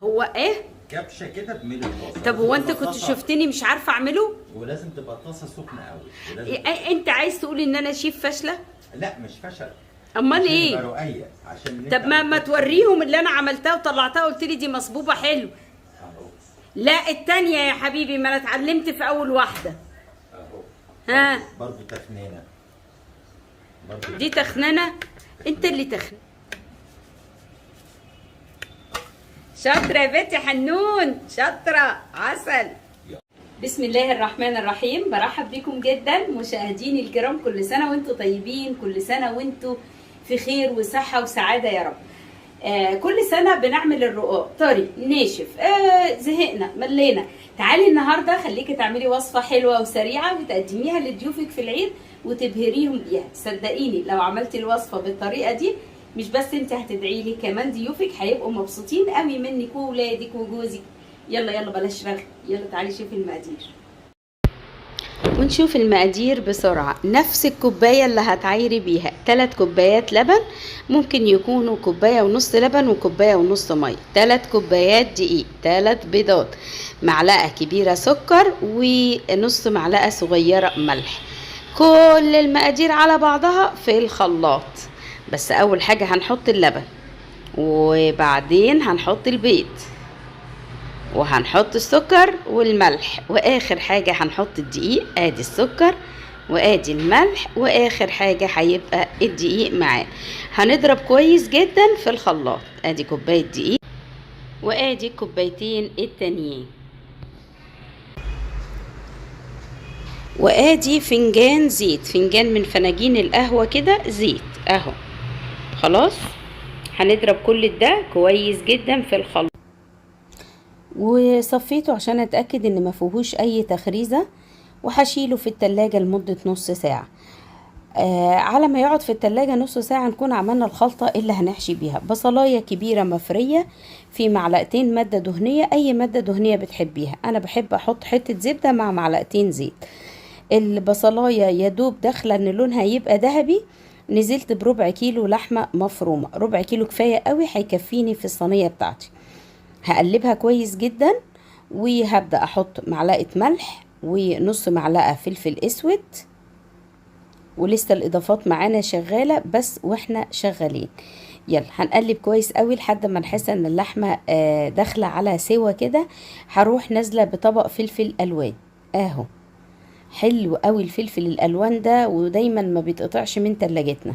هو ايه؟ كبشه كده بملي الطاسه. طب هو انت كنت شفتني مش عارفه اعمله؟ ولازم تبقى الطاسه سخنه قوي. انت عايز تقول ان انا شيف فاشله؟ لا مش فشل. امال ايه؟ يبقى رقيق عشان طب ما توريهم اللي انا عملتها وطلعتها قلت لي دي مصبوبه حلو. اهو. لا التانية يا حبيبي، ما انا اتعلمت في اول واحده. اهو. ها برضه تخنينه. دي تخنانه؟ انت اللي تخن. شاطره يا بنتي حنون، شاطره عسل. بسم الله الرحمن الرحيم. برحب بكم جدا مشاهديني الكرام، كل سنه وانتم طيبين، كل سنه وانتم في خير وصحه وسعاده يا رب. كل سنه بنعمل الرقاق طري ناشف، زهقنا ملينا. تعالي النهارده خليكي تعملي وصفه حلوه وسريعه وتقدميها لضيوفك في العيد وتبهريهم بيها. صدقيني لو عملتي الوصفه بالطريقه دي مش بس انت هتدعي لي، كمان ضيوفك هيبقوا مبسوطين قوي منك وولادك وجوزك. يلا بلاش رغي، يلا تعالي شوفي المقادير ونشوف المقادير بسرعة. نفس الكوباية اللي هتعايري بيها 3 كوبايات لبن، ممكن يكونوا كوباية ونص لبن وكوباية ونص مية، 3 كوبايات دقيق، 3 بيضات، معلقة كبيرة سكر ونص معلقة صغيرة ملح. كل المقادير على بعضها في الخلاط. بس اول حاجة هنحط اللبن، وبعدين هنحط البيض، وهنحط السكر والملح، واخر حاجة هنحط الدقيق. ادي السكر وادي الملح، واخر حاجة هيبقى الدقيق معاه. هنضرب كويس جدا في الخلاط. ادي كوباية دقيق وادي كوبايتين التانيين، وادي فنجان زيت، فنجان من فناجين القهوة كده زيت اهو. خلاص هنضرب كل ده كويس جدا في الخلاط، وصفيته عشان اتاكد ان ما فيهوش اي تخريزه، وهشيله في التلاجة لمدة نص ساعة. على ما يقعد في التلاجة نص ساعة نكون عملنا الخلطة اللي هنحشي بيها. بصلاية كبيرة مفرية في معلقتين مادة دهنية، اي مادة دهنية بتحبيها. انا بحب احط حتة زبدة مع معلقتين زيت. البصلاية يدوب داخلة ان لونها يبقى ذهبي. نزلت بربع كيلو لحمة مفرومة، ربع كيلو كفاية قوي، هيكفيني في الصينية بتاعتي. هقلبها كويس جدا، وهبدأ احط معلقة ملح ونص معلقة فلفل اسود، ولسه الاضافات معانا شغالة بس واحنا شغالين. يلا هنقلب كويس قوي لحد ما نحس ان اللحمة داخلة على سوا كده. هروح نازلة بطبق فلفل الوان اهو. حلو قوي الفلفل الالوان ده، ودايما ما بيتقطعش من تلاجتنا.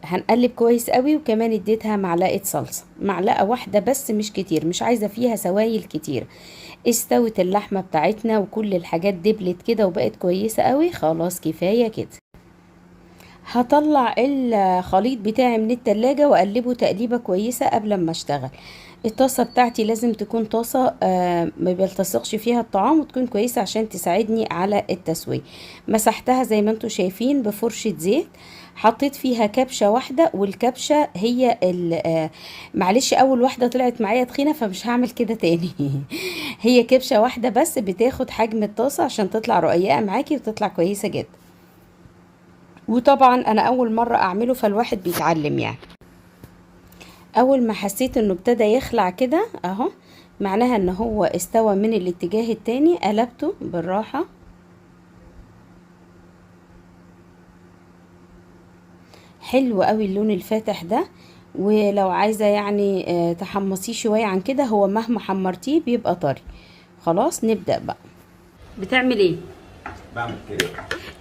هنقلب كويس قوي. وكمان اديتها معلقة صلصة، معلقة واحدة بس مش كتير، مش عايزة فيها سوائل كتير. استوت اللحمة بتاعتنا وكل الحاجات دبلت كده وبقت كويسة قوي. خلاص كفاية كده. هطلع الخليط بتاعي من التلاجة واقلبه تقليبة كويسة قبل ما اشتغل. الطاسة بتاعتي لازم تكون طاسة ما بيلتصقش فيها الطعام، وتكون كويسة عشان تساعدني على التسوية. مسحتها زي ما انتوا شايفين بفرشة زيت. حطيت فيها كبشة واحدة، والكبشة هي معلش اول واحدة طلعت معايا تخينة فمش هعمل كده تاني. هي كبشة واحدة بس بتاخد حجم الطاسة عشان تطلع رقيقة معاكي وتطلع كويسة جدا. وطبعا انا اول مرة اعمله فالواحد بيتعلم يعني. اول ما حسيت انه ابتدى يخلع كده اهو، معناها ان هو استوى من الاتجاه التاني. قلبته بالراحة. حلو قوي اللون الفاتح ده. ولو عايزة يعني تحمصيه شوية عن كده، هو مهما حمرتيه بيبقى طري. خلاص نبدأ بقى. بتعمل ايه؟ بعمل كريب.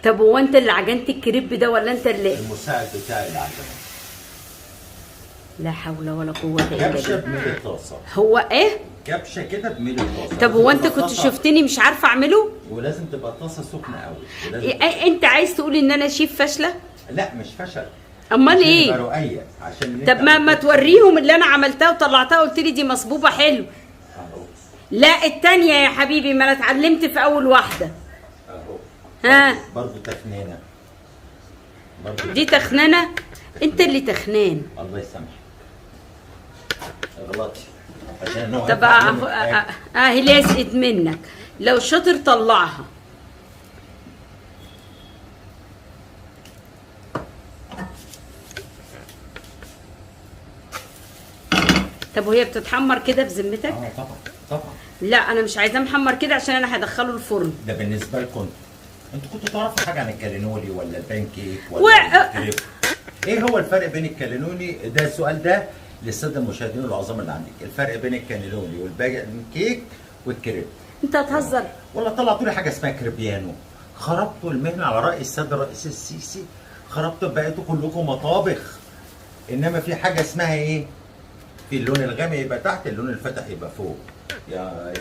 طب هو انت اللي عجنت الكريب ده ولا انت اللي؟ المساعد بتاعي اللي عجنه. لا حول ولا قوة الا كبشه بالله. بملي الطاسه. هو ايه؟ كبشه كده بملي الطاسه. طب هو انت كنت شفتني مش عارفه اعمله؟ ولازم تبقى الطاسه سخنه قوي. انت عايز تقول ان انا شيف فاشله؟ لا مش فشل. امال ايه؟ يبقى رقيق عشان طب ما توريهم اللي انا عملتها وطلعتها قلت لي دي مصبوبه حلو. اهو. لا التانية يا حبيبي، ما انا اتعلمت في اول واحده. اهو. ها برضه تخنينه. دي تخنانه؟ انت اللي تخنان. الله يسامحك. غلطتي. عشان هو طب اهي لازقت منك، لو شاطر طلعها. طب وهي بتتحمر كده بذمتك؟ اه طبعا طبعا. لا انا مش عايزاه محمر كده عشان انا هدخله الفرن. ده بالنسبه لكم انتوا كنتوا تعرفوا حاجه عن الكالينولي ولا البان كيك ولا الكريب؟ ايه هو الفرق بين الكالينولي؟ ده السؤال ده للساده المشاهدين العظام اللي عندك. الفرق بين الكالينولي والبان كيك والكريب. انت هتهزر؟ ولا طلعتوا لي حاجه اسمها كريبيانو؟ خربتوا المهنه على راي السيد الرئيس السيسي، خربتوا بقيتوا كلكم مطابخ. انما في حاجه اسمها ايه؟ في اللون الغامق يبقى تحت، اللون الفاتح يبقى فوق. يا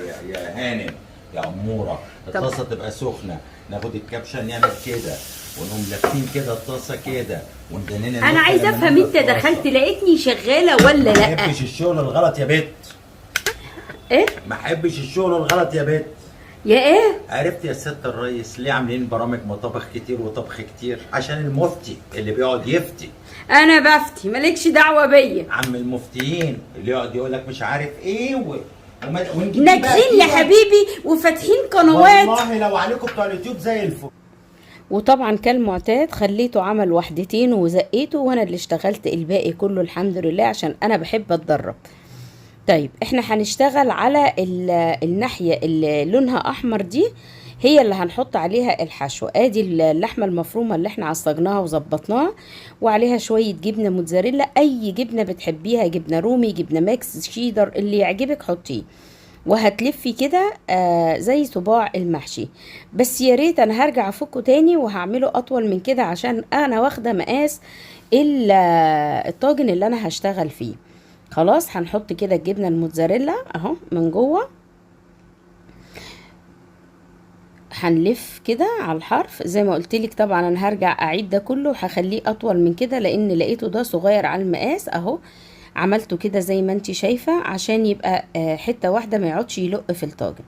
هانم يا اموره، الطاسه تبقى سخنه، ناخد الكبشه نعمل كده ونقوم لافين كده الطاسه كده وندننا. انا عايزه افهم، انت دخلت لقيتني شغاله ولا لا؟ ما احبش الشغل الغلط يا بت. ايه؟ ما احبش الشغل الغلط يا بت. يا ايه؟ عرفت يا سياده الريس ليه عاملين برامج مطابخ كتير وطبخ كتير؟ عشان المفتي اللي بيقعد يفتي. انا بفتي، مالكش دعوه بيا. عم المفتيين اللي يقعد يقول لك مش عارف ايه ناجحين يا حبيبي وفاتحين قنوات. والله لو عليكم بتوع اليوتيوب زي الفل. وطبعا كالمعتاد خليته عمل وحدتين وزقيته، وانا اللي اشتغلت الباقي كله الحمد لله عشان انا بحب اتدرب. طيب احنا هنشتغل على الناحية اللي لونها احمر دي، هي اللي هنحط عليها الحشو. ادي اللحمة المفرومة اللي احنا عصجناها وظبطناها، وعليها شوية جبنة موتزاريلا، اي جبنة بتحبيها، جبنة رومي، جبنة ماكس، شيدر، اللي يعجبك حطيه. وهتلفي كده زي صباع المحشي. بس يا ريت انا هرجع افكه تاني وهعمله اطول من كده عشان انا واخده مقاس الطاجن اللي انا هشتغل فيه. خلاص هنحط كده الجبنه الموتزاريلا اهو من جوه، هنلف كده على الحرف زي ما قلت لك. طبعا انا هرجع اعيد ده كله وهخليه اطول من كده لان لقيته ده صغير على المقاس اهو. عملته كده زي ما انت شايفه عشان يبقى حته واحده ما يقعدش يلق في الطاجن.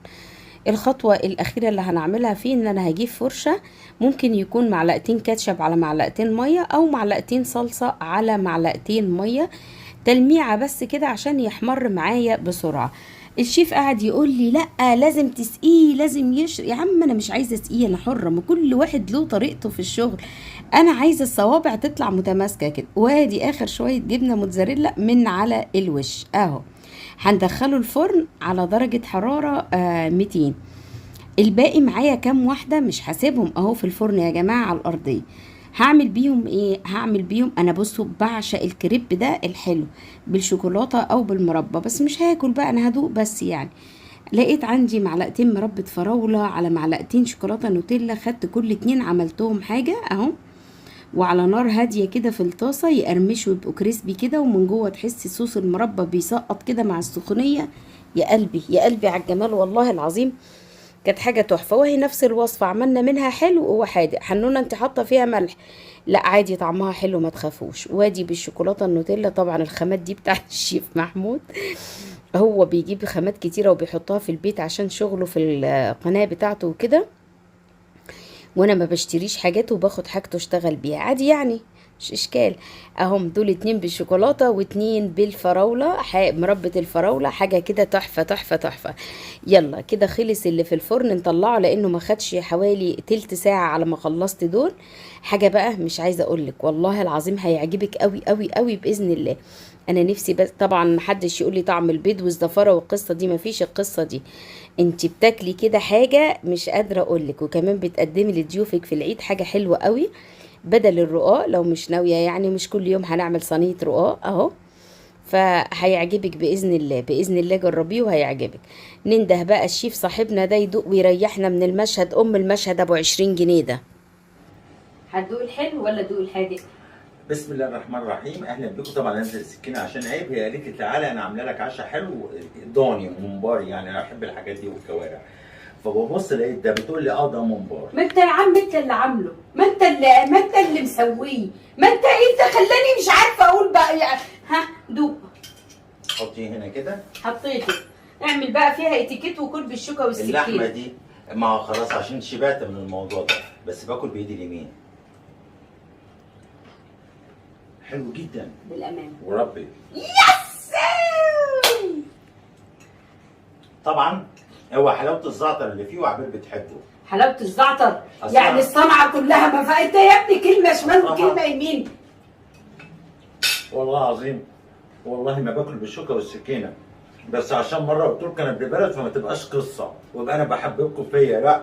الخطوه الاخيره اللي هنعملها فيه ان انا هجيب فرشه، ممكن يكون معلقتين كاتشب على معلقتين ميه، او معلقتين صلصه على معلقتين ميه، تلميعه بس كده عشان يحمر معايا بسرعه. الشيف قاعد يقول لي لا لازم تسقيه، لازم يا عم انا مش عايزه اسقيه، انا حره، ما كل واحد له طريقته في الشغل. انا عايزه الصوابع تطلع متماسكه كده. وادي اخر شويه جبنه موتزاريلا من على الوش اهو. هندخله الفرن على درجه حراره 200. الباقي معايا كام واحده مش حاسبهم اهو في الفرن يا جماعه على الارضيه. هعمل بيهم ايه؟ هعمل بيهم انا بصوا بعشق الكريب ده الحلو بالشوكولاته او بالمربى، بس مش هاكل بقى انا هدوق بس يعني. لقيت عندي معلقتين مربى فراوله على معلقتين شوكولاته نوتيلا، خدت كل 2 عملتهم حاجه اهو، وعلى نار هاديه كده في الطاسه يقرمشوا يبقوا كريسبي كده، ومن جوه تحسي صوص المربى بيسقط كده مع السخونيه. يا قلبي يا قلبي على الجمال والله العظيم، كانت حاجه تحفه. وهي نفس الوصفه عملنا منها حلو وحادق. حنونه انت حاطه فيها ملح؟ لا عادي طعمها حلو ما تخافوش. وادي بالشوكولاته النوتيلا، طبعا الخامات دي بتاعت الشيف محمود، هو بيجيب خامات كتيره وبيحطها في البيت عشان شغله في القناه بتاعته وكده، وانا ما بشتريش حاجات وباخد حاجته اشتغل بيها عادي يعني مش اشكال. اهم دول 2 بالشوكولاته و2 بالفراوله، مربى الفراوله، حاجه كده تحفه تحفه تحفه. يلا كده خلص اللي في الفرن نطلعه لانه ما خدش حوالي تلت ساعه على ما خلصت دول. حاجه بقى مش عايزه اقولك والله العظيم هيعجبك قوي قوي قوي باذن الله. انا نفسي بس طبعا محدش يقول لي طعم البيض والزفاره والقصه دي، مفيش القصه دي. انت بتاكلي كده حاجه مش قادره اقولك، وكمان بتقدمي لضيوفك في العيد حاجه حلوه قوي بدل الرقاق لو مش ناويه يعني. مش كل يوم هنعمل صينيه رقاق اهو، فهيعجبك باذن الله باذن الله. جربيه وهيعجبك. ننده بقى الشيف صاحبنا ده يدوق ويريحنا من المشهد. المشهد ابو 20 جنيه ده. هتدوق الحلو ولا دوق الحادق؟ بسم الله الرحمن الرحيم. اهلا بكم. طبعا انزل السكينه عشان عيب. هي قالت لي تعالى انا عامله لك عشاء حلو ضاني وممبار، يعني انا بحب الحاجات دي والكوارع. فببص لقيت ده بتقول لي ده ممبار. ما انت يا عم انت اللي عامله، ما انت اللي مسويه، ما انت خلاني مش عارفه اقول بقى يعني. ها دوق. حطيه هنا كده. حطيته. اعمل بقى فيها اتيكيت وكل بالشوكه والسكينه. اللحمه دي ما خلاص عشان شبعت من الموضوع ده، بس باكل بايدي اليمين. حلو جدا بالامان وربي. يس. طبعا هو حلاوه الزعتر اللي فيه وعبير بتحبه. حلاوه الزعتر يعني الصنعه كلها ما فايته يا ابني، كلمه شمال وكلمه يمين. والله العظيم والله ما باكل بالشوكه والسكينه، بس عشان مره قلت لكم انا ابن بلد فما تبقاش قصه ويبقى انا بحببكم فيا، لا.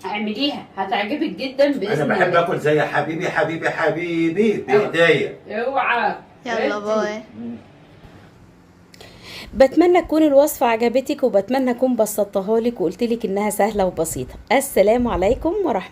اعمليها هتعجبك جدا باذن انا الله. بحب اكل زي حبيبي حبيبي حبيبي بايديا. اوعى. يلا باي. بتمنى تكون الوصفة عجبتك، وبتمنى اكون بسطتها لك وقلت لك انها سهلة وبسيطة. السلام عليكم ورحمة